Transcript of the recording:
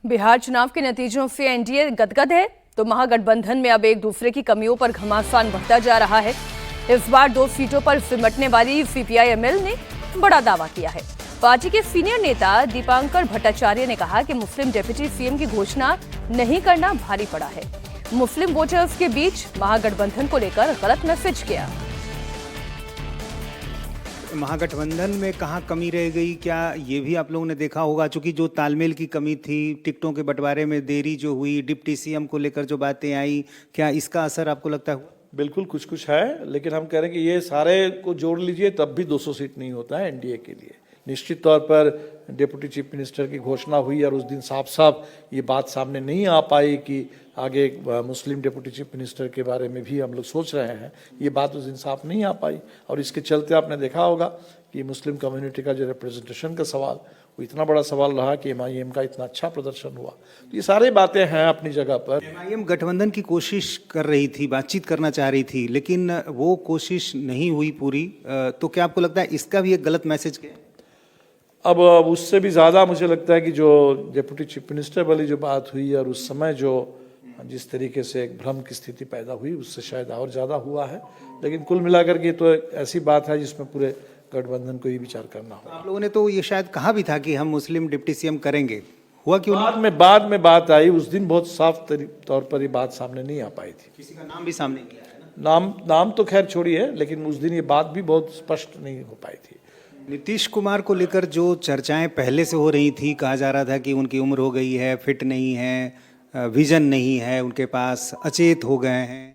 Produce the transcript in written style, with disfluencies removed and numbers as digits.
बिहार चुनाव के नतीजों से एनडीए गदगद है तो महागठबंधन में अब एक दूसरे की कमियों पर घमासान बढ़ता जा रहा है। इस बार 2 सीटों पर सिमटने वाली सीपीआई-एमएल ने बड़ा दावा किया है। पार्टी के सीनियर नेता दीपांकर भट्टाचार्य ने कहा कि मुस्लिम डिप्टी सीएम की घोषणा नहीं करना भारी पड़ा है। मुस्लिम वोटर्स के बीच महागठबंधन को लेकर गलत मैसेज किया। महागठबंधन में कहाँ कमी रह गई, क्या ये भी आप लोगों ने देखा होगा? चूंकि जो तालमेल की कमी थी, टिकटों के बंटवारे में देरी जो हुई, डिप्टी सीएम को लेकर जो बातें आई, क्या इसका असर आपको लगता है? बिल्कुल कुछ कुछ है, लेकिन हम कह रहे हैं कि ये सारे को जोड़ लीजिए तब भी 200 सीट नहीं होता है एनडीए के लिए। निश्चित तौर पर डिप्टी चीफ मिनिस्टर की घोषणा हुई और उस दिन साफ साफ ये बात सामने नहीं आ पाई कि आगे मुस्लिम डिप्टी चीफ मिनिस्टर के बारे में भी हम लोग सोच रहे हैं। ये बात उस दिन साफ नहीं आ पाई और इसके चलते आपने देखा होगा कि मुस्लिम कम्युनिटी का जो रिप्रेजेंटेशन का सवाल, वो इतना बड़ा सवाल रहा कि एमआईएम का इतना अच्छा प्रदर्शन हुआ। तो ये सारी बातें हैं अपनी जगह पर। एमआईएम गठबंधन की कोशिश कर रही थी, बातचीत करना चाह रही थी, लेकिन वो कोशिश नहीं हुई पूरी। तो क्या आपको लगता है इसका भी एक गलत मैसेज क्या है? अब उससे भी ज़्यादा मुझे लगता है कि जो डिप्टी चीफ मिनिस्टर वाली जो बात हुई और उस समय जो जिस तरीके से एक भ्रम की स्थिति पैदा हुई, उससे शायद और ज़्यादा हुआ है। लेकिन कुल मिलाकर के तो ऐसी बात है जिसमें पूरे गठबंधन को ही विचार करना होगा। आप लोगों ने तो ये शायद कहा भी था कि हम मुस्लिम डिप्टी सीएम करेंगे, हुआ क्यों नहीं? बाद में बात आई। उस दिन बहुत साफ तौर पर ये बात सामने नहीं आ पाई थी। किसी का नाम भी सामने नहीं आया ना? नाम तो खैर छोड़िए, लेकिन उस दिन ये बात भी बहुत स्पष्ट नहीं हो पाई थी। नीतीश कुमार को लेकर जो चर्चाएं पहले से हो रही थी, कहा जा रहा था कि उनकी उम्र हो गई है, फिट नहीं है, विजन नहीं है उनके पास, अचेत हो गए हैं।